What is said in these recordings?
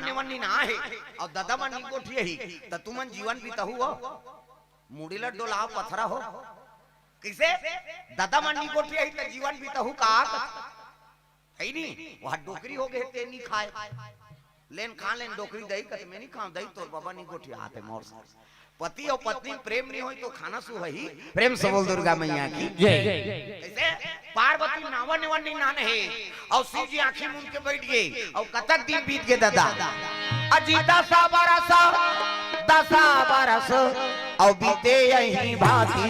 नेवन्नी ना है और दादा मन गोठी ही त तुमन जीवन बीतहु हो मुड़ीला डोला पथरा हो कैसे दादा मन गोठी ही त जीवन बीतहु का है नी वहां डोकरी हो गए ते नहीं खाए लेन खा लेन डोकरी दही कत में नहीं खाऊं दही तोर बाबा नहीं गोठी हाथ है मोर पति और पत्नी प्रेम नहीं हो तो खाना सु वही प्रेम से बोल दुर्गा मैया की जय। ऐसे पार्वती नावा नेवन्नी नान है और शिव जी आंखें मूंद के बैठ गए और कतक दिन बीत गए दादा अजी 10 बरस और बीते यही भांति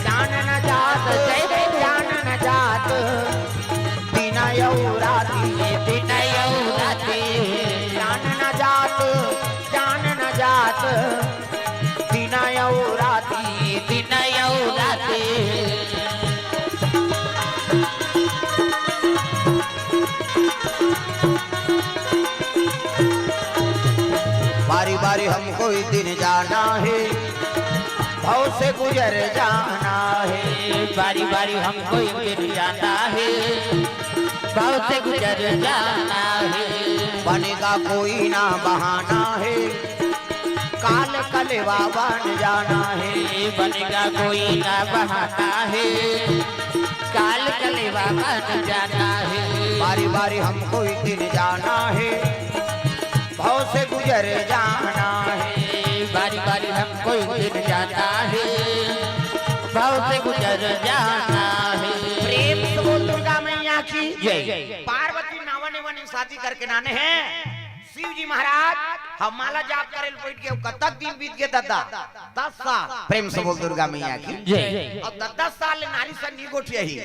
जान न जात जान न जात बिना यौराती जान न जात बिना यौराती बारी बारी हमको इस दिन जाना है भाव से गुजर जाना है बारी बारी हमको इस दिन जाना है भाव से गुजर जाना है बनेगा कोई ना बहाना है काल कलेवा बन जाना है बनेगा कोई ना बहाना है काल कलेवा बन जाना है बारी बारी हमको एक दिन जाना है भाव से गुजर जाना है बारी बारी हमको एक दिन जाना है भाव से गुजर जाना है प्रेम से बोल दुर्गा मैया की जय। पार्वती नावा नेवन्नी शादी करके नाने हैं शिव जी महाराज हम माला जाप करे बैठ के कतक दिन बीत गए दादा 10 साल प्रेम से बोल दुर्गा मैया की जय। और 10 साल नारी से नहीं गोठी ही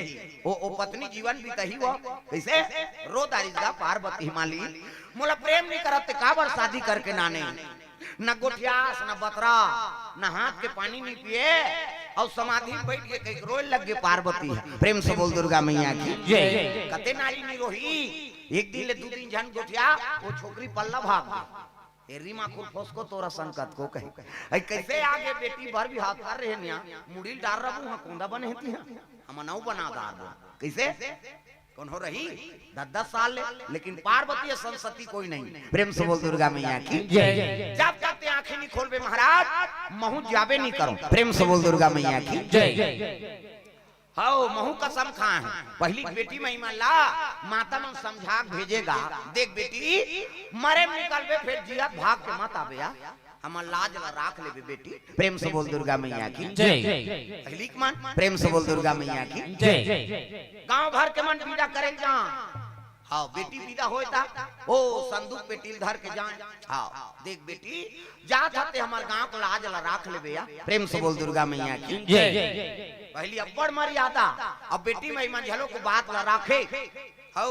ओ पत्नी जीवन बीतही वो कैसे रो दारिजा पार्वती हिमाली मोला प्रेम नहीं करत काबर शादी करके नाने न गोठियास न बतरा न हाथ के पानी नहीं पिए और समाधि बैठ के कहीं रोए लग गए पार्वती प्रेम से बोल दुर्गा मैया की जय। कते नारी नहीं रोही एक दिन ले 2 दिन जन गोठिया वो छोकरी पल्ला भाग गई रीमा को फोसको तोरा संकट को कहे कैसे आगे बेटी भर भी हाथ कर रहे निया मुड़ील डाल रहा हूं कुंदा बने हेती हम नौ बना दार कैसे कौन हो रही 10 साल लेकिन पार्वती संसती कोई नहीं प्रेम से बोल दुर्गा मैया की जय। जब तक आंखें नहीं खोलबे महाराज महू जाबे नहीं करो प्रेम से बोल दुर्गा मैया की जय। हाओ महू कसम खाए पहली बेटी महिमा ला माता मन समझा भेजेगा देख बेटी मरे में निकलबे फिर जिया भाग के मत आबे हमार लाज ला राख लेबे बेटी प्रेम से बोल दुर्गा मैया की जय। पहली मन प्रेम से बोल दुर्गा मैया की जय। गांव भर के मन विदा करे जा हाँ बेटी विदा होता ओ संदूक बेटी धर के जाए हाँ देख बेटी जा जाते हमार गांव को लाज ला राख लेबे या प्रेम से बोल दुर्गा मैया की जय। पहली अब्बड़ मर्यादा अब बेटी महिमा झलो को बात ला राखे हो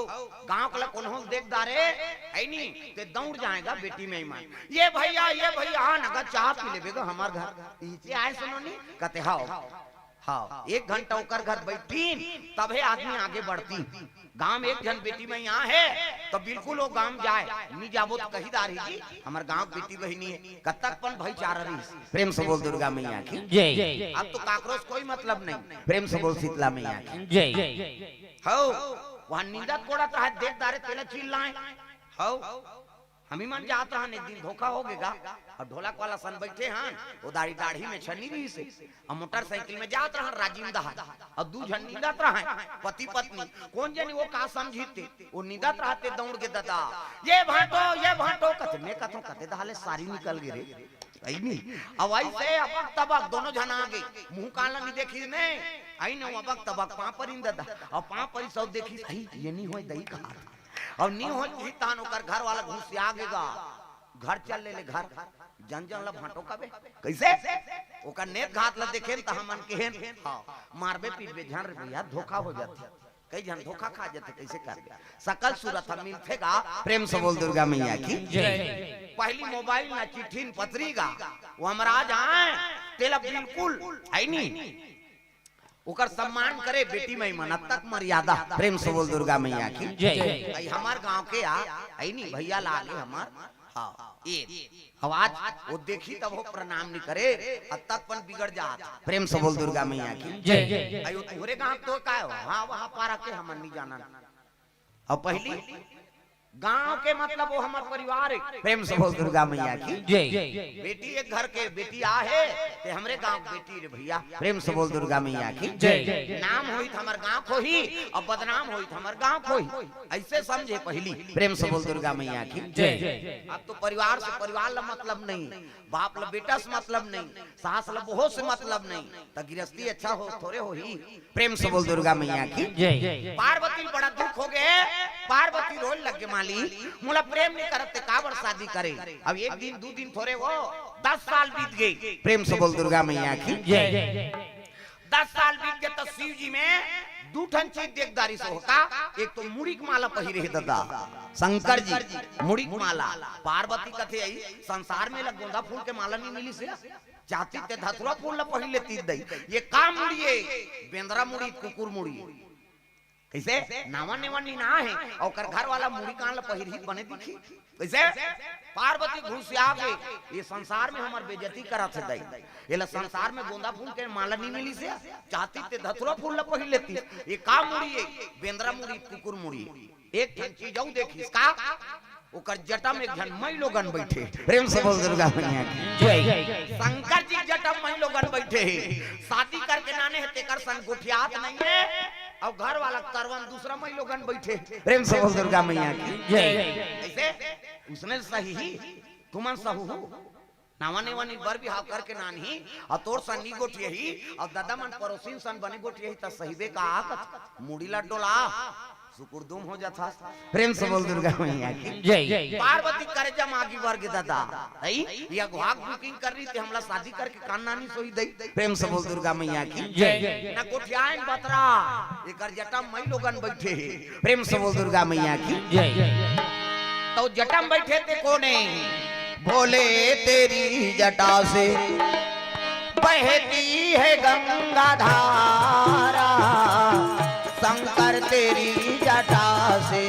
गांव का कौन हो देख दारे है नी ते दौड़ जाएगा बेटी महिमा ये भैया हाँ नगद चाह पी लेबेगा हमार घर इसे आए सुनो नी कहते हाओ हाँ 1 घंटा ओकर घर बैठी तबे आदमी आगे बढ़ती गांव में एक जन बेटी में यहाँ है तो बिल्कुल वो गांव जाए नहीं जाबो तो कही दारी जी हमारे गांव बेटी बहनी है कतकपन भाईचारा रही प्रेम से बोल दुर्गा मैया की जय। अब तो काकरोच कोई मतलब नहीं प्रेम से बोल शीतला मैया की जय। हो वहाँ नींदा कोड़ा तो है देख दारे तेला चिल्लाए हो हम ही मन जाता है एक दिन धोखा हो गएगा और ढोलक वाला सन बैठे हैं वो दाढ़ी में छनी रही से और मोटरसाइकिल में जात रहा राजिंदा और 2 जन नींदत रहा पति पत्नी कौन जनी वो का समझीते वो नींदत रहते दौड़ के दादा ये भाटो कते दहाले सारी निकल गए रे नहीं अब ऐसे अबक तबक दोनों जन आ गए मुंह काला नहीं देखी ने आई न अबक तबक पां पर इन दादा और पां पर सब देखी सही ये नहीं होय दही खा और नहीं हो तान ओकर घर वाला घुस आगेगा घर चल ले घर जन जन ला भाटो कबे कैसे ओकर नेत घात ला देखे त हमन केहन हां मारबे पीटबे झन रे भैया धोखा हो जाते कई जन धोखा खा जाते कैसे कर सकल सूरत हम मिलथेगा प्रेम से बोल दुर्गा मैया की जय। पहली मोबाइल ना चिट्ठी पत्री का वो हमरा जाए तेला बिल्कुल है नहीं ओकर सम्मान करे बेटी महिमा तक मर्यादा प्रेम से बोल दुर्गा मैया की जय। हमार गांव के आई नहीं भैया लागे हमार हाँ ये आवाज वो देखी तब वो प्रणाम नहीं करे अब तक पन बिगड़ जा प्रेम से बोल दुर्गा मैया की जय। अयो तोरे गांव तो का हो हाँ वहां पारा के हमन नहीं जाना और पहली गांव के मतलब वो हमार परिवार है। प्रेम से बोल दुर्गा मैया की जय। बेटी एक घर के बेटी आहे ते हमरे गांव की बेटी रे भैया। प्रेम से बोल दुर्गा मैया की जय। नाम होई हमार गांव को ही और बदनाम होई हमार गांव को ही, ऐसे समझे पहली। प्रेम से बोल दुर्गा मैया की जय। अब तो परिवार से परिवार ला मतलब नहीं, बाप ला बेटा से मतलब नहीं, सास ला बहू से मतलब नहीं, तो गृहस्थी अच्छा हो थोड़े हो ही। प्रेम से बोल दुर्गा मैया की जय। पार्वती बड़ा दुख हो गए, पार्वती रोल लग गए माली मोला प्रेम नहीं करते काबर शादी करे। अब एक दिन दो दिन थोड़े वो 10 साल बीत गए। प्रेम से बोल दुर्गा मैया की जय। 10 साल बीत गए तो शिव जी में दू ठन चीज देखदारी से होता। एक तो मुड़ी की माला पहिरे दादा शंकर जी, मुड़ी की माला। पार्वती कथे आई संसार में गोंदा फूल के माला नहीं मिली से चाहती ते धतुरा फूल ला पहिल लेती दई। ये काम मुड़िए बेंद्रा मुड़ी कुकुर मुड़ी कैसे नावा नेवानी ना है और कर घर वाला मुड़ी कान ला पहिर ही बने दिखी कैसे। पार्वती घुस आगे ये संसार में हमार बेइज्जती करत है दई। एला संसार में गोंदा फूल के माला नहीं मिली से चाहती ते धतुरा फूल ला पहिर लेती। ये काम मुड़िए बेंद्रा मुड़ी कुकुर मुड़ी। एक ठन चीज औ देखिस का ओकर जटा में घन मई लोगन बैठे। प्रेम से बोल दुर्गा मैया की जय। शंकर जी जटा मई लोगन बैठे शादी करके नाने है तेकर सन गोठियात नहीं है और घर वाला करवन दूसरा मई लोगन बैठे। प्रेम से बोल दुर्गा मैया की जय। ऐसे उसने सही ही तुमन सहु नावा नेवानी बर बिहाव करके नानी और तोर सन्नी गोठी ही और दादा मन पड़ोसी सन बने गोठी ही त सहीबे का आकत मुड़ी ला डोला सुकुरदुम हो जाता। प्रेम से बोल दुर्गा मैया की जय। पार्वती करे जम आगे वर्ग दादा आई या गुहाग बुकिंग कर रही थी हमला शादी करके कान नानी सोई दई। प्रेम से बोल दुर्गा मैया की जय। ना कोठियान बतरा एकर जटा मई लोगन बैठे। प्रेम से बोल दुर्गा मैया की जय। तो जटा में बैठे थे कोने बोले तेरी जटा से बहती है गंगा धारा शंकर तेरी जटा से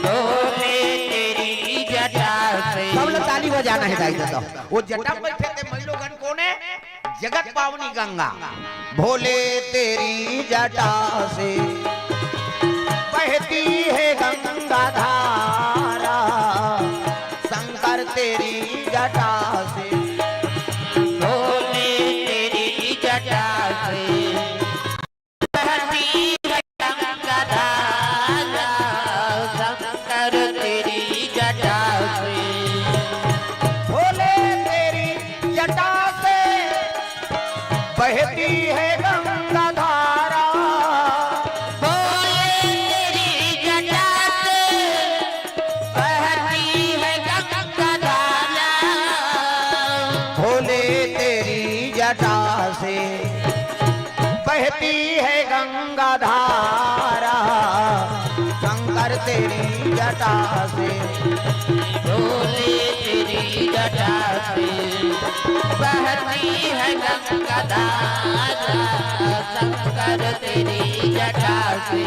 बोले तेरी जटा से। सब लोग ताली बजाना है दाई दादा। वो जटा में बैठे थे मई लोगन कोने जगत पावनी गंगा भोले तेरी जटा से बहती है गंगा धारा शंकर तेरी जटा से बोले तेरी जटा से बहती है गंगा धारा शंकर तेरी जटा से। भोले तेरी जटा से बहती है गंगा धारा बोले तेरी जटा से बहती है गंगा धारा। भोले तेरी जटा से बहती है गंगा धारा शंकर तेरी जटा से बोले तेरी जटा से बहती है गंगा धारा शंकर तेरी जटा से।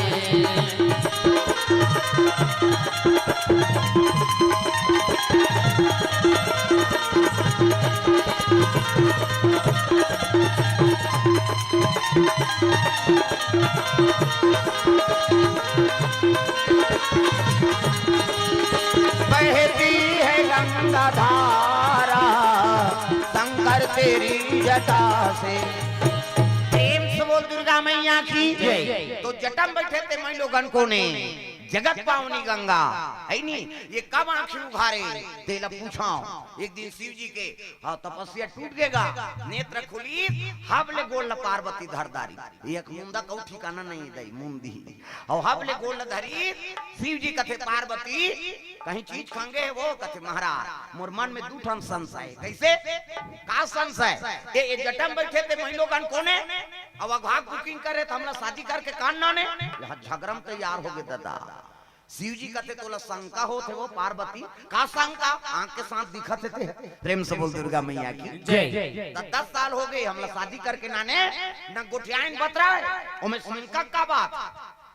बहती है गंगा धारा शंकर तेरी जटा से। प्रेम से बोल दुर्गा मैया की जय। तो जटा में बैठे थे मई लोगन को ने जगत पावनी गंगा है नी ये कब आंखें उघारे तेला पूछाओ। एक दिन शिव जी के तपस्या टूट गएगा नेत्र खुली हबले गोल पार्वती धरदारी एक मुंदा कौ ठिकाना नहीं दई मुंदी और हबले गोल धरी शिव जी कथे पार्वती कहीं चीज खांगे है वो कथे महाराज मोर मन में दू ठन संशय कैसे का संशय ये जटा में बैठे थे मई लोगन कोने अब अघाग बुकिंग करे तो हमला शादी करके कान नाने झगड़म तैयार हो गए दादा। शिव जी कहते तोला शंका होते वो पार्वती का शंका आंख के साथ दिखत थे। प्रेम से बोल दुर्गा मैया की जय। 10 साल हो गए हमला शादी करके नाने न गोठियाइन बतरा ओमे शंका का बात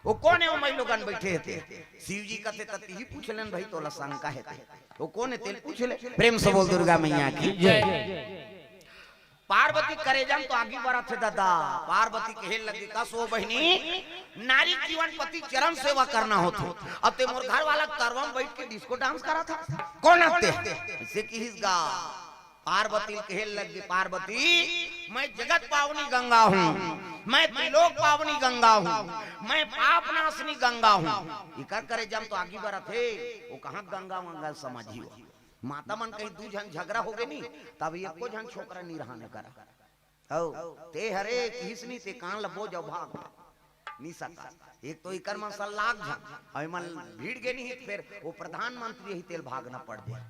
वो कौन है वो मई लोगन बैठे थे। शिव जी कहते तती ही पूछलन भाई तोला शंका है वो कौन है तेल पूछ ले। प्रेम से बोल दुर्गा मैया की जय। पार्वती करेजम तो आगे बढ़ा थे दादा। पार्वती कहे लगी का सो बहनी नारी जीवन पति चरण सेवा करना होता। अब ते मोर घर वाला करवम बैठ के डिस्को डांस करा था कौन आते इसे किसगा। पार्वती कहे लगी पार्वती मैं जगत पावनी गंगा हूँ, मैं त्रिलोक पावनी गंगा हूँ, मैं पाप नाशनी गंगा हूँ। इकर करे जब तो आगे बढ़ा थे वो कहाँ गंगा मंगल समझियो। माता मन कहीं दू जन झगड़ा हो गए नहीं तब ये को जन छोकरा नहीं रहने करा हो ते हरे किसनी ते कान लबो जब भाग नहीं सका। एक तो इकर मन सल्लाग झन मन भीड़ गए नहीं फिर वो प्रधानमंत्री ही तेल भागना पड़ गया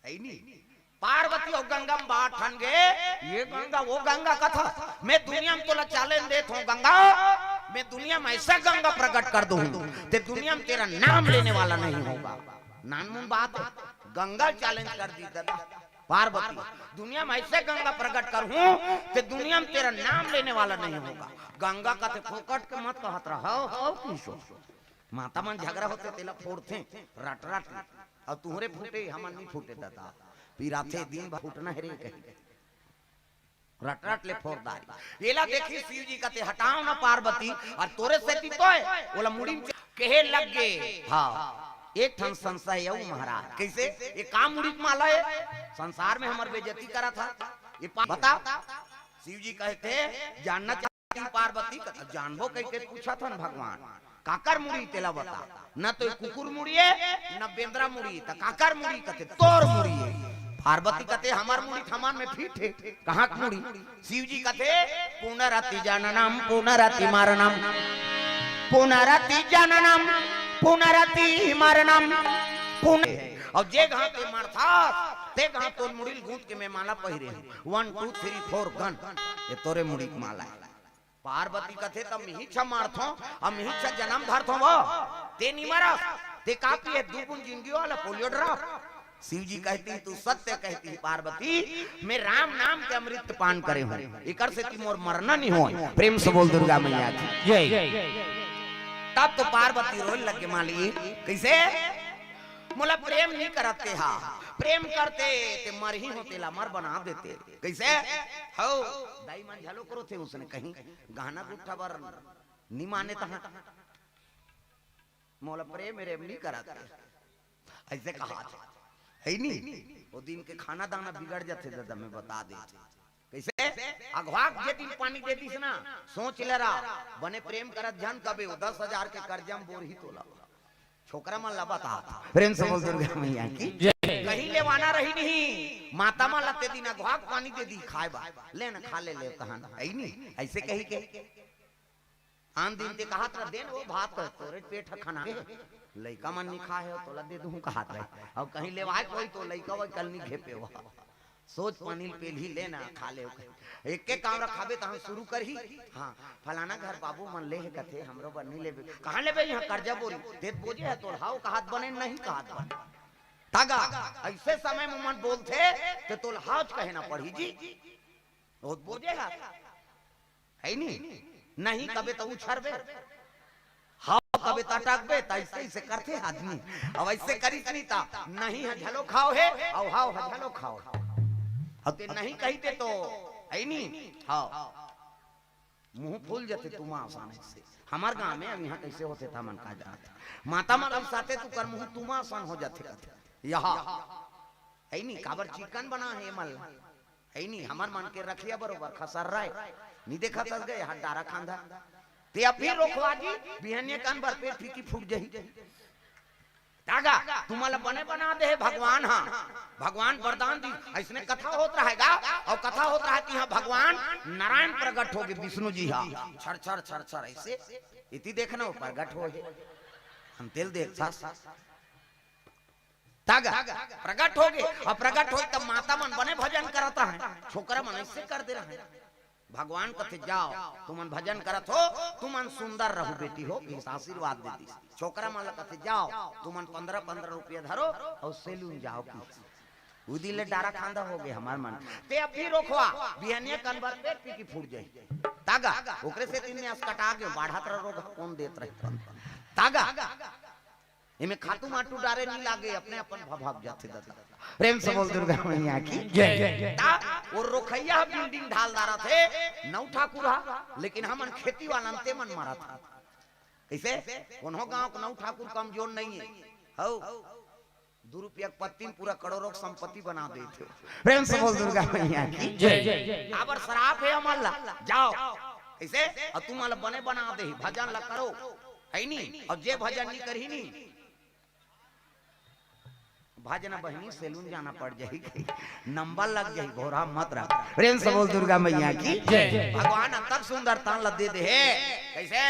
है नहीं। पार्वती और गंगा बात ठन गए ये गंगा वो गंगा कथा मैं दुनिया में तोला चैलेंज देता हूँ गंगा मैं दुनिया में ऐसा गंगा प्रकट कर दूं ते दुनिया में तेरा नाम लेने वाला नहीं होगा। नानमुन बात गंगा चैलेंज कर दी दादा। पार्वती दुनिया में ऐसे गंगा प्रकट करूं ते दुनिया में तेरा नाम लेने वाला नहीं होगा। गंगा का ते फोकट के मत कहत रहो माता मन झगड़ा होते तेला फोड़ते रट रट और तुहरे फूटे हमन नहीं फूटे दादा पीराथे दिन फूटना है रे कहीं रट रट ले फोड़दारी एला देखी शिव जी कहते हटाओ ना पार्वती और तोरे से तो ओला मुड़ी कहे लग गए। हाँ एक ठन संशय है महाराज कैसे ये काम मुड़ी माला है संसार में हमार बेइज्जती करा था ये बता। शिव जी कहते जानना चाहती पार्वती जानबो कह के पूछा था ना भगवान काकर मुड़ी तेला बता न तो कुकुर मुड़ी है न बेंद्रा मुड़ी त काकर मुड़ी कहते तोर मुड़ी है। पार्वती कहते हमार मुड़ी थमान में फिट है कहाँ की मुड़ी। शिव जी कहते पुनरति जननम पुनरति मरणम पुनरति जननम पुनरति मरणम और जे घाट पे मरथा ते घाट तो मुड़ी गूंथ के मैं माला पहिरे 1 2 3 4 गन ये तोरे मुड़ी की माला है। पार्वती कहते तब मिही छ मारथो अब मिही छ जन्म धरथो वो ते नहीं मरा ते कापी है दुगुन जिंदगी वाला पोलियो ड्रॉप। शिव जी कहती तू सत्य कहती पार्वती मैं राम नाम के अमृत पान करे हूँ इकर से ती मोर मरना नहीं हो। प्रेम से बोल दुर्गा मैया की जय। तब तो पार्वती रोने लगे माली कैसे मोला प्रेम नहीं करते हा प्रेम करते ते मर ही होते ला मर बना देते कैसे हो दाई मन झलो करो थे उसने कहीं गहना गुट्ठा बर नहीं माने तहां मोला प्रेम मेरे नहीं कराते ऐसे कहा है नहीं वो दिन के खाना दाना बिगड़ जाते दादा मैं बता दे कैसे अगवाक जे दिन पानी दे दिस ना सोच ले रहा बने प्रेम करत जन कबे 10,000 के कर्जा में बोर ही तोला छोकरा मन लबा था। प्रेम से बोल दुर्गा मैया की कहीं लेवाना रही नहीं माता मां लते दिन अगवाक पानी दे दी खाए बा ले ना खा ले कहां है नहीं ऐसे कही के आन दिन ते कहा था देन वो भात तोरे पेट खाना लइका मन नहीं खाए हो तोला दे दूं कहा था अब कहीं लेवाए कोई तो लइका वो कल नहीं खेपे हो सोच पानी पेल ही लेना खा ले एक के काम रखाबे त हम शुरू कर ही। हां फलाना घर बाबू मन ले कथे हमरो बन नहीं लेबे कहां लेबे यहां कर्जा बोरी देत बोझे है तो हाउ कहात बने नहीं कहात बने तागा ऐसे समय में मन बोलते ते तोल हाज कहना पड़ी जी बहुत बोझे है नहीं कबे तो उछरबे हाउ कबे तटकबे त ऐसे ऐसे करते आदमी अब ऐसे करिस नहीं ता नहीं है झलो खाओ है और हाउ झलो खाओ अब ते नहीं कहते तो है नहीं हाँ मुंह फूल जाते तुम आसानी से। हमार गांव में अब यहाँ कैसे होते था मन का जाता माता मन साथे तू कर मुंह तुम आसान हो जाते यहाँ है नहीं काबर चिकन बना है मल है नहीं हमार मन के रखिया बरोबर खसर रहा है नहीं देखा तस गए हाथ डारा खांधा ते अब फिर रोकवा जी बिहनिया कान भर पेट फीकी फूट जाही तागा तुम्हारा बने बना दे भगवान। हाँ भगवान वरदान दी ऐसने कथा होता रहेगा और कथा होता है कि हाँ भगवान नारायण प्रकट होगे विष्णु जी हाँ छर छर छर छर ऐसे इति देखना वो प्रकट हो हम तेल देख तागा प्रकट हो गए और प्रकट हो तब माता मन बने भजन करता है छोकरा मन ऐसे कर दे रहा है भगवान कथे जाओ तुमन भजन करत हो तुमन सुंदर रहू बेटी हो इस आशीर्वाद देती छोकरा मन कथे जाओ तुमन 15-15 रुपया धरो और सेलून जाओ उदी ले डारा खांदा हो गए हमार मन ते अब भी रोकवा बिहनिया कनबर पेट पी की फूट जाई तागा ओकरे से तीन ने कटा गयो बाढ़ात रोग कौन देत रहे तागा इमे खातू माटू डारे नहीं लागे अपने अपन भाग जाते दादा। प्रेम से बोल दुर्गा मैया की जय। वो रोखैया बिल्डिंग ढाल दारा थे नौ ठाकुर लेकिन हमन खेती वाला अंते मन मारा था कैसे उन्हों गांव को नौ ठाकुर कमजोर नहीं है हो 2 रुपया पत्ती पूरा करोड़ों की संपत्ति बना देते प्रेम से बोल दुर्गा मैया की जय आबर शराब है अमल्ला जाओ ऐसे और तुम वाला बने बना दे भजन ला करो है नहीं और जे भजन नहीं करही नहीं भाजना बहनी सैलून जाना पड़ जाएगी नंबर लग जाए घोरा मत रख प्रेम से बोल दुर्गा मैया की जय भगवान तक सुंदर तान ल दे दे कैसे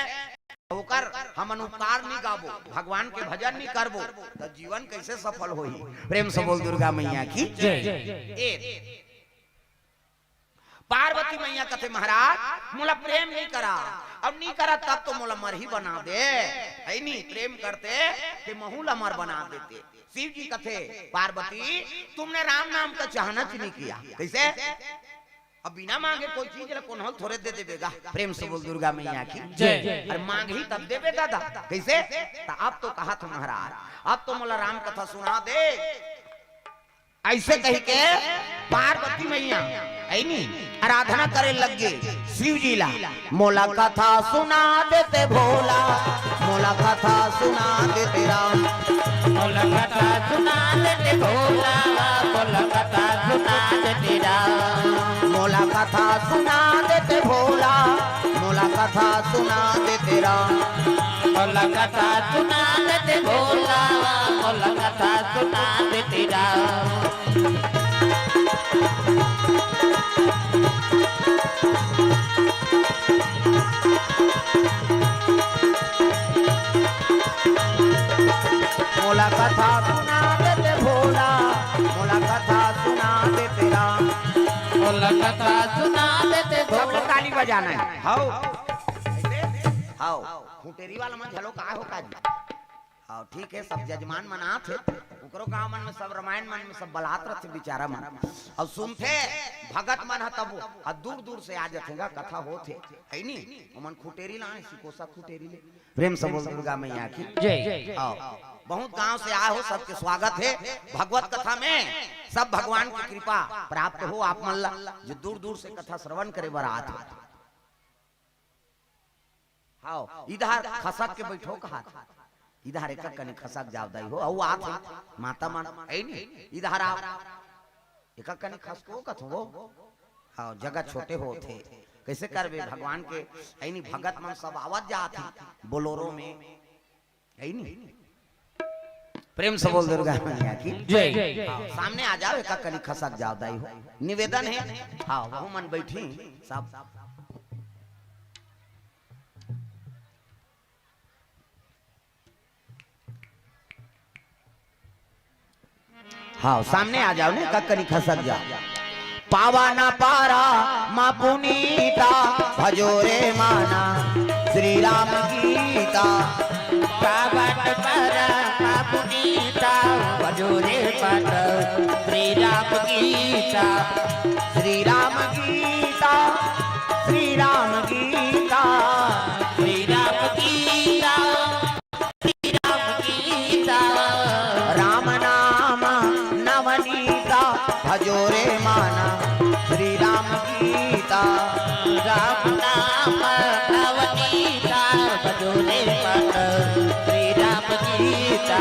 होकर हमन उपकार नहीं गाबो भगवान के भजन नहीं करबो तो जीवन कैसे सफल होई प्रेम से बोल दुर्गा मैया की जय पार्वती मैया कहते महाराज मोला प्रेम नहीं करा अब नहीं करा तब तो मोला मरही बना दे है नहीं प्रेम करते कि महूला मर बना देते शिव जी कहते पार्वती तुमने राम नाम का चाहना नहीं किया कैसे अब बिना मांगे कोई चीज कौन थोड़े दे देगा प्रेम से बोल दुर्गा मैया की जय अरे मांग ही तब देवे दादा कैसे अब तो कहा था महाराज अब तो मोला राम कथा सुना दे ऐसे कही के पार्वती मैया आराधना करे लग गए शिव जी ला मोला कथा सुना देते भोला मोला कथा सुना देते राम मोला कथा सुना देते भोला मोला कथा सुना देते राम मोला कथा सुना देते भोला मोला कथा सुना देते राम मोला कथा सुना देते भोला मोला कथा सुना देते राम मोला कथा सुना देते भोला मोला कथा सुना देते राम मोला कथा सुना देते भोला ताली बजाना है हाउ हाउ खुटेरी वाला मन झलो का हो काजी हाउ ठीक है सब जजमान मना थे ओकरो गांव मन में सब रामायण मन में सब बलात रहते बेचारा मन और सुनते भगत मन ह तब दूर दूर से आ जातेगा कथा होते है नी मन खुटेरी लाए सिकोसा खुटेरी ले प्रेम से बोल दुर्गा मैया की जय बहुत गांव से आए हो सबके स्वागत है भगवत कथा में सब भगवान की कृपा प्राप्त हो आप मन ला जो दूर दूर से कथा श्रवण करे बरात हाओ इधर खसक के बैठो कहा इधर एक कने खसक जावदाई हो औ आत माता मन है नी इधर आ एक कने खसको कथो हो हां जगह छोटे होते कैसे करबे भगवान के है नी भगत मन सब आवत जात बोलोरो में है नी प्रेम से बोल दुर्गा मैया की जय सामने आ जाओ एक कनी खसक जावदाई हो निवेदन है हां वो मन बैठी सब हाँ सामने आ जाओ ने ककनी खसक जाओ पावा ना पारा माँ पुनीता भजोरे माना श्री राम गीता पावा ना पारा माँ पुनीता भजोरे माना श्री राम गीता श्री राम गीता श्री राम गीता श्री राम गीता श्री राम गीता राम नाम नवनीता भजोरे माना श्री राम गीता राम नाम नवनीता भजोरे माना श्री राम गीता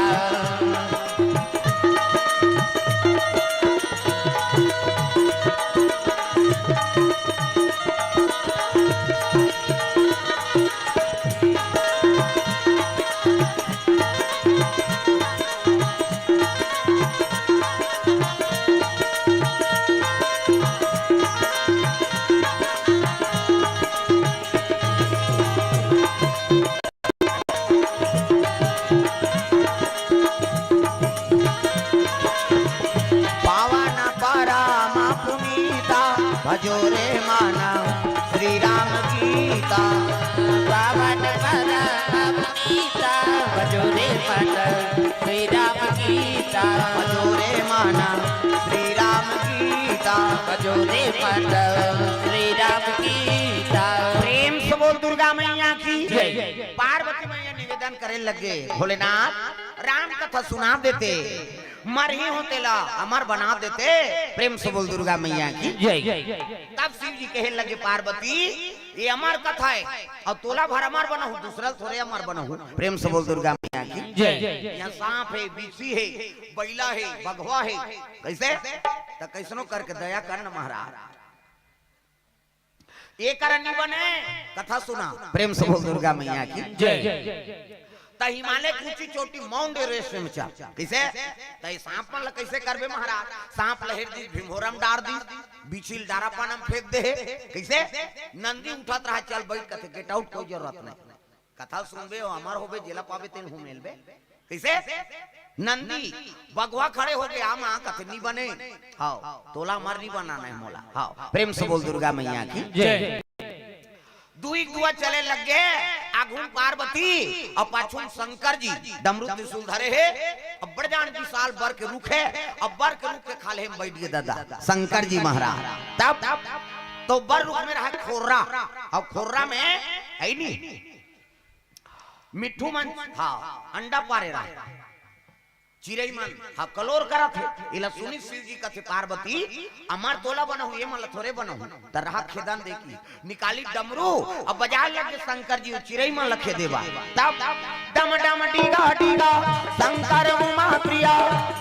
भजोरे माना श्री राम गीता पावन परम गीता भजोरे माना श्री राम गीता भजोरे माना श्री राम गीता भजोरे माना श्री राम गीता प्रेम से बोल दुर्गा मैया की पार्वती मैया निवेदन करे लगे भोलेनाथ राम कथा सुना देते मर ही हो तेला अमर बना देते। प्रेम से बोल दुर्गा मैया की जय। तब शिव जी कहे लगे पार्वती ये अमर कथा है और तोला भर अमर बना हूँ, दूसरा थोड़े अमर बना हूँ। प्रेम से बोल दुर्गा मैया की जय। यहाँ सांप है, बिच्छी है, बैला है, बघवा है, कैसे तो कैसनो करके दया करना महाराज, ये करनी बने कथा सुना। प्रेम से बोल दुर्गा मैया की जय। त हिमालय की ऊंची चोटी माउंट एवरेस्ट में चल कैसे त सांप मन कैसे करबे महाराज, सांप लहर दी भीमोरम डार दी, बिछिल डारा पानम फेंक दे कैसे, नंदी उठत रहा चल बैठ कथे गेट आउट कोई जरूरत नहीं, कथा सुनबे और अमर होबे जेला पावे तेन हूं मेलबे कैसे। नंदी बगवा खड़े हो गए आमा कथे नहीं बने, हां तोला मर नहीं बनाना है मोला, हां प्रेम से बोल दुर्गा मैया की जय। दुई दुआ चले लग गए, आगुन पार्वती और पाछुन शंकर जी डमरू त्रिशूल धरे है, अब बड़ जान की साल बर के रुख है, अब बर के रुख के खाले में बैठ गए दादा शंकर जी महाराज। तब तो बर रुख में रहा खोर्रा, और खोर्रा में है नहीं मिट्ठू मन, हाँ अंडा पारे रहा चिरई मन, हाँ कलोर करा थे इला सुनी शिव जी कथे पार्वती अमर तोला बना हुए मन थोड़े बना हूं तरह खेदन देखी निकाली डमरू अब बाजार लगे शंकर जी चिरई मन लखे देवा। तब डम डम डीगा डीगा शंकर उमा प्रिया,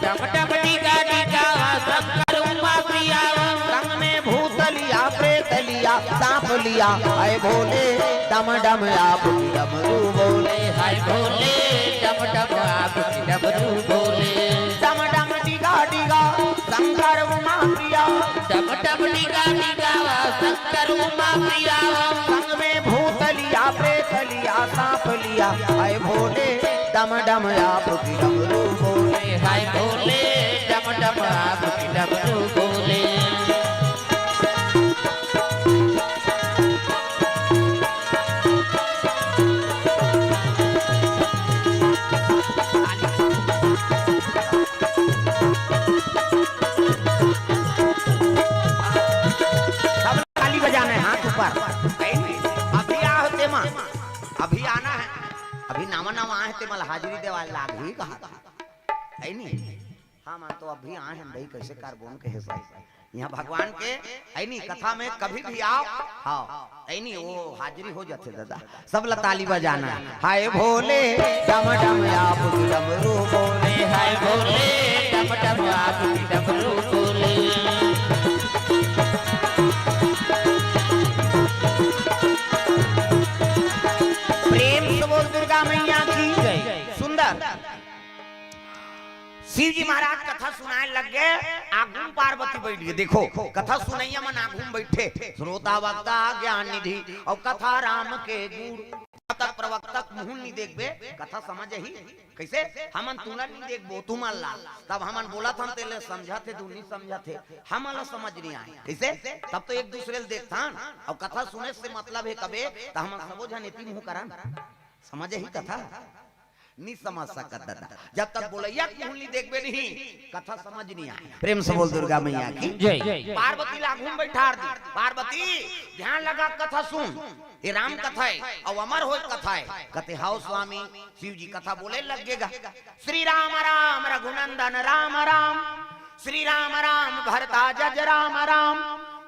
डम डम डीगा डीगा शंकर उमा प्रिया, संग में भूत लिया प्रेत लिया सांप लिया, आए भोले डम डम आप डमरू बोले, हाय भोले डम डम आप डमरू बोले, डम डम डीगा डीगा शंकर उमा प्रिया, डम डम डीगा डीगा शंकर उमा प्रिया, संग में भूत लिया प्रेत लिया सांप लिया, आए भोले डम डम आप डमरू बोले, हाय भोले डम डम आप डमरू बोले। अभी आना है, अभी नामा नामा आए थे मला हाजिरी देवा लाग ही कहा था है नहीं, हाँ मान तो अभी आए हैं भाई कैसे कारबोन के हिसाब से यहाँ भगवान के है नहीं कथा में कभी भी आओ, हाँ है नहीं वो हाजिरी हो जाते दादा सब लताली बजाना है। हाय भोले डम डम आप डमरू बोले, हाय भोले डम डम आप डमरू बोले। दुर्गा मैया की सुंदर शिव जी महाराज कथा सुनाए लग गए, आगुम पार्वती बैठ गए। देखो कथा सुनैया मन आगुम बैठे, श्रोता वक्ता ज्ञान निधि और कथा राम के गुण, तक प्रवक्तक मुंह नहीं देखबे कथा समझ ही कैसे, हमन तुला नहीं देखबो तुमन ला, तब हमन बोला था तेले समझा थे तू नहीं समझा थे हमन समझ नहीं आए कैसे, तब तो एक दूसरे ले देखथान और कथा सुने से मतलब है कबे त हमन सबो जन इति मुंह करन समझे ही कथा नहीं समझ सकत दादा, जब तक बोलैया नहीं देखबे नहीं कथा समझ नहीं आए। प्रेम से बोल दुर्गा मैया की जय। पार्वती लागूम बैठार दी, पार्वती ध्यान लगा कथा सुन, ये राम कथा है और अमर हो कथा है, कहते हाउ स्वामी शिव जी कथा बोले लगेगा। श्री राम राम रघुनंदन राम राम, श्री राम राम भरता जज राम राम,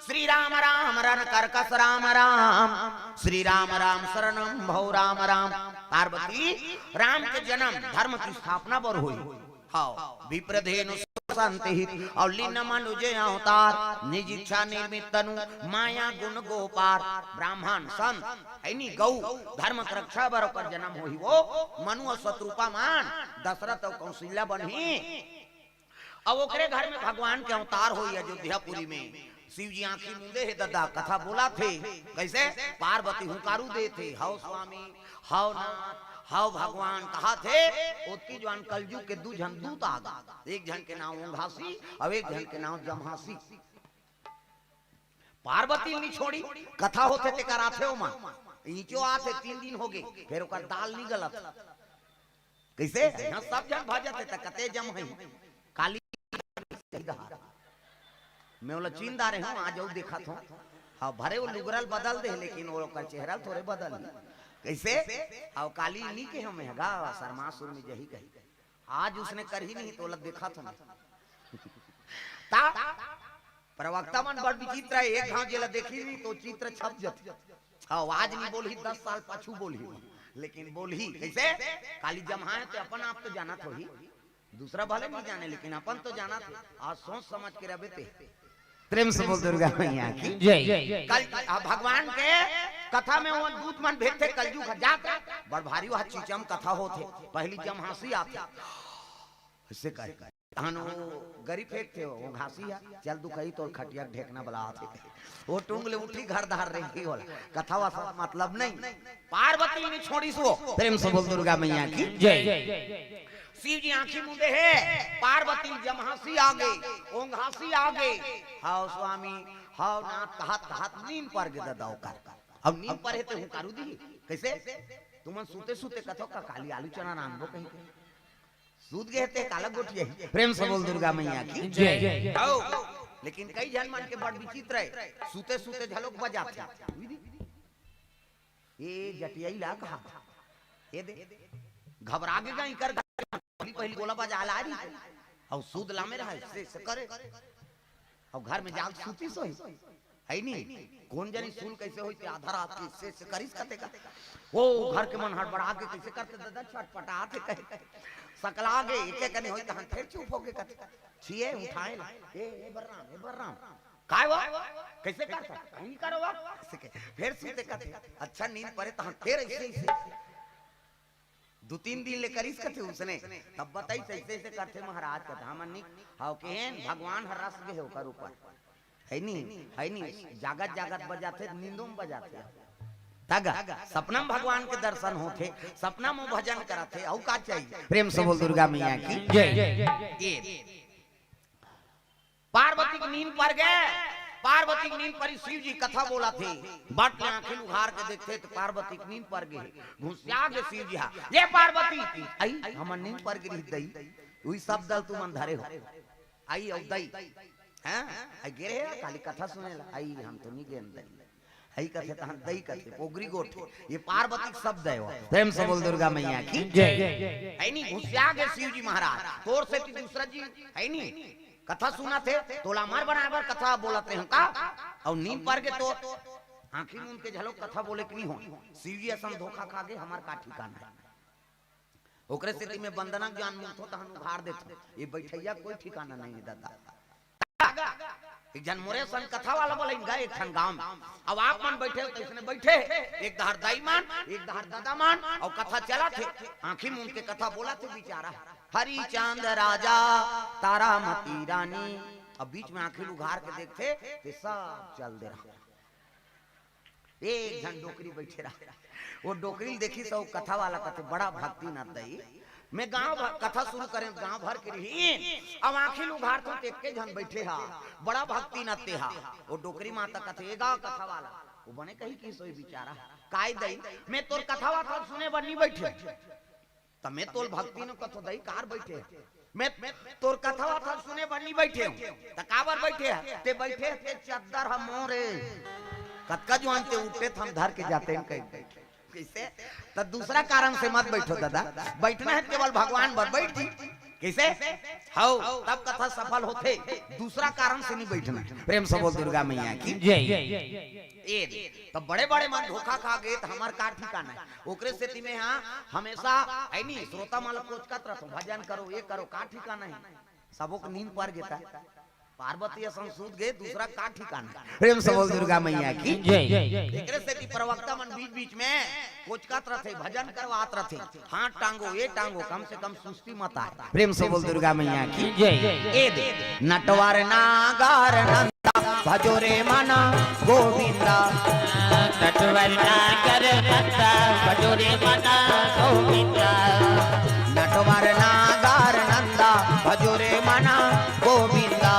श्री राम राम रन करकस राम राम, श्री राम राम शरणम भौ राम राम। पार्वती राम के जन्म धर्म की स्थापना पर हुई, हाँ विप्रधेनु संत और लीन मनुजे अवतार, निज इच्छा निर्मित तनु माया गुण गोपार, ब्राह्मण संत ऐनी गौ धर्म की रक्षा बर पर जन्म हुई, वो मनु और शत्रुपा मान दशरथ और कौशल्या बनी, अब ओकरे घर में भगवान के अवतार हुई अयोध्यापुरी में। शिव जी आंखी मुंदे है दादा कथा बोला थे कैसे, पार्वती हुंकारू दे थे how Swami how Nath how भगवान कहा थे, ओती जवान कलजू के दू जन दूत आ गए, एक जन के नाम ओंघासी और एक जन के नाम जमहासी। पार्वती नहीं छोड़ी कथा होते ते कराथे हो मां नीचो आते 3 दिन हो गए, फिर ओकर दाल नहीं गलत कैसे, यहां सब जन भजत है त कते जम है काली मैं बोला चीनदारे हूँ आ जाऊ देखा था, हाँ भरे वो लुगरल बदल दे लेकिन वो का चेहरा थोड़े बदल कैसे, हाँ काली नहीं के हमें गा शर्मासुर में जही कही आज उसने कर ही नहीं तो देखा था ता प्रवक्ता मन बड़ विचित्र है, एक घाव जेला देखी नहीं तो चित्र छप जत आज नहीं बोली 10 साल पाछू बोली, लेकिन बोली कैसे काली जमाए तो अपन आप तो जाना तो ही, दूसरा भले नहीं जाने लेकिन अपन तो जाना था। आज सोच समझ के रहे प्रेम से बोल दुर्गा मैया की जय। कल भगवान के कथा में वो दूत मन भेजते कलयुग जाते बड़ भारी वह चीचम कथा होते, पहली जम हंसी आते इससे कह तानो गरीब फेंक थे वो घासिया चल दुखई तो खटिया ढेकना बला आते वो टुंगले उठी घर धार रही होला कथा वा मतलब नहीं। पार्वती ने छोड़ी सो प्रेम से बोल दुर्गा मैया की जय। शिव जी आंखी मुंदे है, पार्वती जमहासी आ गई, ओंघासी आ गई, हाउ स्वामी हाउ नाथ कहत कहत नींद पर के दादा कर अब नींद पर है तो हूं करू दी कैसे तुम सूते सूते कथो का काली आलू चना नाम दो कहीं के सूत गए थे काला गोटिया प्रेम से बोल दुर्गा मैया की जय। लेकिन कई जन मन के बड़ विचित्र है, सूते सूते झलोक बजाते ये जटिया ला कहा ये दे घबरा के गई कर पहली गोला बजा ला रही और सूद ला में रहा से करे और घर में जाग सूती सोई है नहीं कौन जानी सूल कैसे होई ते आधा रात के से करिस कते का वो घर के मन हड़बड़ा के कैसे करते दादा छटपटाते कहे सकला गे एके कने होई त फिर चुप हो के कते छिए उठाए ए बर्राम काय वो कैसे कर सकता नहीं करो वो फिर सूते कते अच्छा नींद पड़े त फिर ऐसे ऐसे 2-3 दिन ले करिस कथे उसने तब बताई ऐसे ऐसे करते महाराज कथा मन्नी हाउ केन भगवान हर रस के होकर ऊपर है नहीं जागत जागत बजाते नींदों में बजाते तगा सपना में भगवान के दर्शन होते सपना में भजन कराते और का चाहिए प्रेम से बोल दुर्गा मैया की जय। पार्वती की नींद पर गए, पार्वती की नींद पर शिव जी कथा बोला थे बट में आंखें उघार के देखते तो पार्वती की नींद पर गई घुसिया के शिव जी ये पार्वती आई हम नींद पर गिरी दई वही सब दल तुम अंधारे हो आई और दई हैं आई गिरे काली कथा सुनेला आई हम तो नहीं गेन दई आई कथे तहन दई कथे पोगरी गोठ ये पार्वती शब्द है वो प्रेम से बोल दुर्गा मैया की जय। है नहीं घुसिया के शिव जी महाराज तोर से दूसरा जी है नहीं कथा सुना थे तोला मार बनाए कथा बोलते हैं का और नींद पर के तो आंखी मूंद के झलो कथा बोले कि नहीं हो शिव जी असम धोखा खा गए हमार का ठिकाना है ओकरे स्थिति में बंदना ज्ञान मुक्त होता हम उघार देते ये बैठैया कोई ठिकाना नहीं है दादा एक जन मोरे सन कथा वाला बोले गए एक ठन गांव में अब आप मन बैठे तो इसने बैठे एक धार दाई मान एक धार दादा मान और कथा चला थे आंखी मूंद के कथा बोला थे बेचारा हरी चांद राजा तारा मती रानी अब बीच में आंखें उघार के देखते ते सब चल दे रहा एक जन डोकरी बैठे रहा वो डोकरी देखी सब कथा वाला कहते बड़ा भक्ति न दई मैं गांव कथा शुरू करें गांव भर के रही अब आंखें उघार तो एक जन बैठे हा बड़ा भक्ति न ते हा वो डोकरी माता कहते ए गांव कथा वाला वो बने कही की सोई बेचारा काय दई मैं तोर कथा वाला सुने बनी बैठे तो मैं तोल भक्ति न कथो दई कार बैठे मैं तोर कथा वाला सुने बनी बैठे त काबर बैठे ते बैठे ते चद्दर हम मोरे कतका जो अंते उठे हम धर के जाते हैं कहीं कैसे तो दूसरा कारण से मत बैठो दादा बैठना है केवल भगवान पर बैठ जी कैसे हाउ तब कथा सफल होते दूसरा कारण से नहीं बैठना प्रेम से बोल दुर्गा मैया की जय। तो बड़े बड़े मन धोखा खा गए तो हमार का ठिकाना है ओकरे स्थिति में हाँ हमेशा है नहीं श्रोता माल कोचकत रहो भजन करो ये करो का ठिकाना है सबों को नींद पर गेता पार्वती संसूत गए दूसरा का ठिकाना प्रेम से बोल दुर्गा मैया की जय। एकरे से प्रवक्ता मन बीच बीच में कोचकत रहते भजन करवात रहते हाथ टांगो ये टांगो कम से कम सुस्ती मत आए प्रेम से बोल दुर्गा मैया की जय। ए दे नटवर नागर नंदा भजो रे मना गोविंदा नटवर नागर नंदा भजो रे मना गोविंदा नटवर नागर नंदा भजो रे मना गोविंदा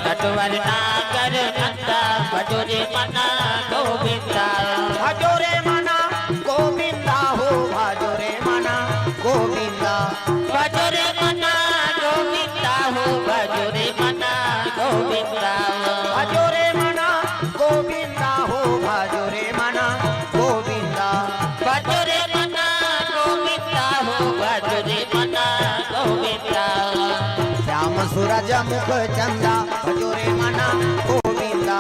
नटवर नागर नंदा भजो रे मना गोविंदा भजो रे मना गोविंदा हो भजो रे मना गोविंदा भजो रे मना गोविंदा हो भजो रे मना गोविंदा भजो रे मना गोविंदा हो भजो रे मना गोविंदा भजो रे मना गोविंदा हो भजो रे मना सूरज मुख चंदा भजोरे मना गोविंदा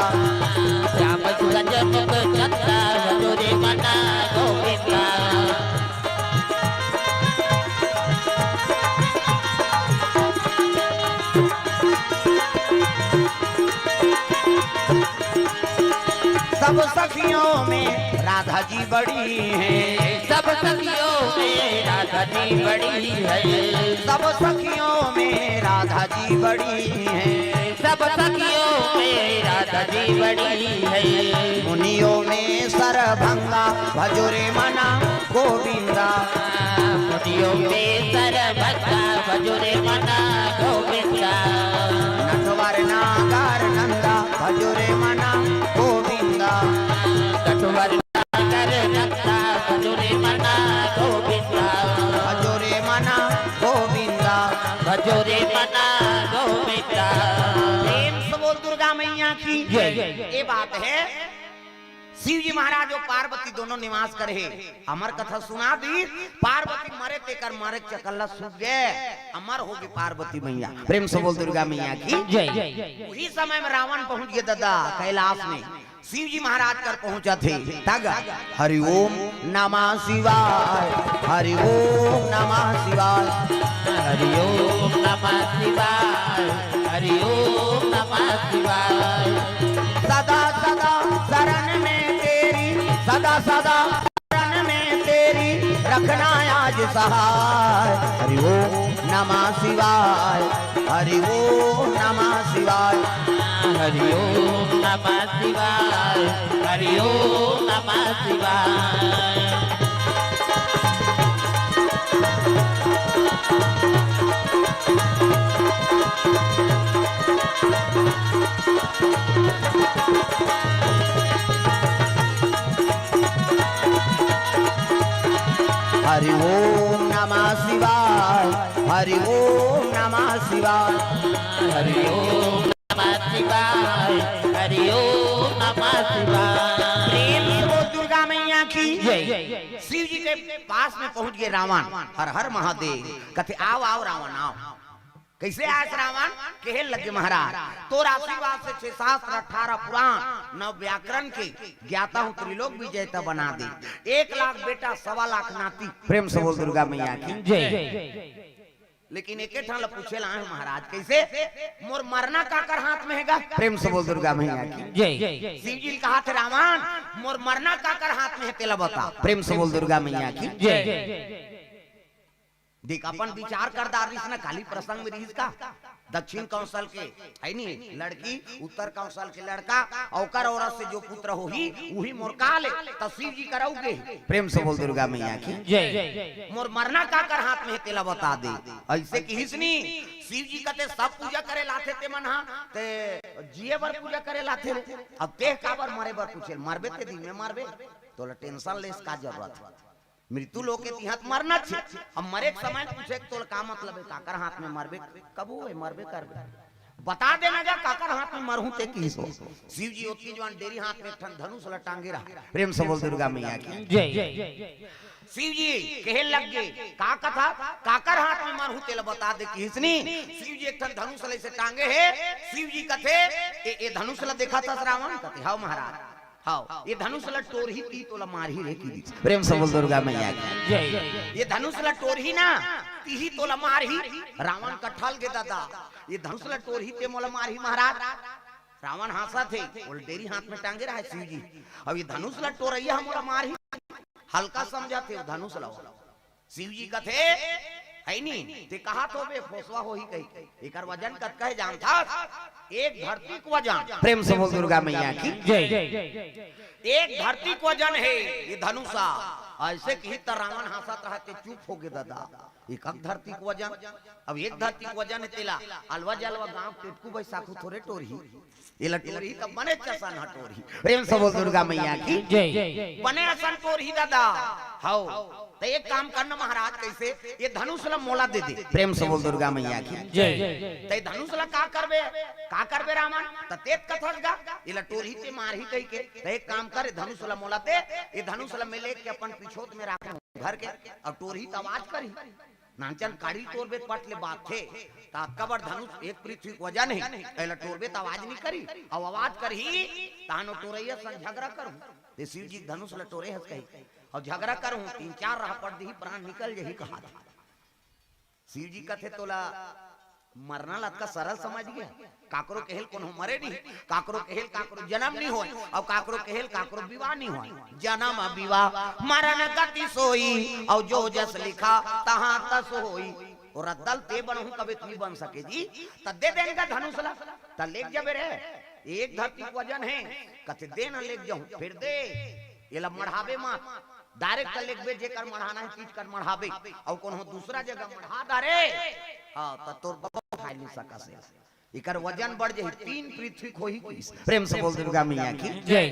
श्याम सूरज मुख चंदा भजोरे मना गोविंदा सब सखियों में राधा जी बड़ी है सब सखियों में राधा जी बड़ी है सब सखियों में राधा जी बड़ी है सब सखियों में राधा जी बड़ी है मुनियों में सरभंगा भजोरे मना गोविंदा मुनियों में सरभंगा भजोरे मना गोविंदा नटवर नागर नंदा भजोरे मना गोविंदा नटवर नागर नंदा भजोरे मना गोविंदा भजोरे मना गोविंदा भजोरे मना गोविंदा प्रेम से बोल दुर्गा मैया की ये बात है। शिव जी महाराज और पार्वती दोनों निवास करे अमर कथा सुना दी। पार्वती मरे तेकर मारे चकल्ला सूख गए अमर होगी पार्वती मैया। प्रेम से बोल दुर्गा मैया की जय। उसी समय में रावण पहुंच गया दादा कैलाश में। शिव जी महाराज कर पहुंचा थे तग हरि ओम नमः शिवाय हरि ओम नमः शिवाय हरि ओम नमः शिवाय हरि ओम नमः शिवाय सदा सदा शरण में तेरी सदा सदा शरण में तेरी रखना आज सहाय हरि ओम नमः शिवाय हरि ओम नमः शिवाय हरि ओम नमः शिवाय हरि ओम नमः शिवाय हरि ओम नमः शिवाय हरि ओम नमः शिवाय हरि ओम नमः शिवाय हरि ओम नमः शिवाय प्रेम से बोल दुर्गा मैया की जय। शिव जी के पास में पहुंच गए रावण हर हर महादेव कहते आओ आओ रावण आओ। कैसे आए रावण कहे लगे महाराज तोर आशीर्वाद से 6 शास्त्र 18 पुराण 9 व्याकरण के ज्ञाता हूँ त्रिलोक विजेता बना दे 1 लाख बेटा 1.25 लाख नाती। प्रेम से बोल दुर्गा मैया की जय। लेकिन एक ठान पूछे ला महाराज कैसे मोर मरना काकर हाथ में हैगा। प्रेम से बोल दुर्गा मैया की जय। शिव जी कहा थे रावण मोर मरना काकर हाथ में है तेला बता। प्रेम से बोल दुर्गा मैया की जय। देख अपन विचार कर दारिस ना खाली प्रसंग में रहीस का दक्षिण कौशल के है नी लड़की उत्तर कौशल के लड़का औकर औरत से जो पुत्र होही वही मोर काले तो शिव जी कराओगे। प्रेम से बोल दुर्गा मैया की जय। मोर मरना काकर हाथ में तेला बता दे ऐसे की हिसनी शिव जी कहते सब पूजा करे लाथे ते मनहा ते जिए बर पूजा करे लाथे अब ते काबर मरे बर पूछे मरबे ते दिन में मरबे तो टेंशन लेस का जरूरत मृत्यु लोग के तिहत मरना छे अब मरे के समय पूछे तो का मतलब है काकर हाथ में मरबे कब हो मरबे करबे बता देना जा काकर हाथ में मरहूं ते की सो। शिव जी ओतकी जवान डेरी हाथ में ठन धनुष ल टांगे रहा। प्रेम से बोल दुर्गा मैया की जय। शिव जी कहे लग गए का कथा काकर हाथ में मरहूं तेल बता दे की हिसनी। शिव जी एक ठन धनुष ले से टांगे है। शिव जी कथे ए धनुष ल देखा था रावण कथे हां महाराज हां ये धनुष ल टोरही की तोला मारही रे की। प्रेम से बोल दुर्गा मैया की जय। ये धनुष ल टोरही ना तीही तोला मारही। रावण कठल के दादा ये धनुष ल टोरही ते मोला मारही महाराज। रावण हंसा थे उल्टेरी हाथ में टांगे रहा है शिव जी। अब ये धनुष ल टोरैया मोला मारही हल्का समझा थे धनुष लो। शिव जी कथे है नी ते कहा तो बे फोसवा हो ही कही एकर वजन कत कहे जान था एक धरती को वजन। प्रेम से बोल दुर्गा मैया की जय। एक धरती को वजन है ये धनुषा। ऐसे की रावण हंसत रहते चुप हो गए दादा एक धरती को वजन। अब एक धरती को वजन है तेला अलवा जलवा गांव टेटकू बैसाखू थोड़े टोरही ये लटोरही तब बने चसन हटोरही। प्रेम से बोल दुर्गा मैया की जय। बने असन टोरही दादा हाउ तो एक काम करना महाराज कैसे ये धनुष ला मोला दे दे। प्रेम से बोल दुर्गा मैया की जय। तो धनुष ला का करबे रावण तो तेज कथगा ये लटोरही ते मारही कही के तो एक काम कर धनुष ला मोला दे ये धनुष ला मिले के अपन पिछोत में रख घर के और टोरही तो आवाज करी नांचन काड़ी तोड़बे पट ले बात थे ता कबर धनुष एक पृथ्वी को वजन है एला तोड़बे त आवाज नहीं करी और आवाज करही तानो टोरैया सन झगड़ा करू ते शिव जी धनुष ल टोरे हस कही और झगड़ा करू 3-4 राह पड़ दी प्राण निकल जही कहा था शिव जी कथे तोला मरना लत का सरल समझ गया काकरो केहल कोनो मरे नहीं काकरो केहल काकरो जन्म नहीं होय और काकरो केहल काकरो विवाह नहीं होय जन्म विवाह मरण गति सोई और जो जस लिखा तहां तस होई और रद्दल ते बनहु कबे तू बन सके जी त दे देंगा धनुष ला त लेक जबे रे एक धरती को वजन है कथे दे न लेक जाऊं फिर दे एला मढ़ावे मा डायरेक्ट लेक बे जेकर मढ़ाना है चीज कर मढ़ावे और कोनो दूसरा जगह मढ़ा दारे हां त तोर बाबा उठा नहीं सका से इकर वजन बढ़ जाई 3 पृथ्वी खोही प्रेम से बोल दुर्गा मैया की जय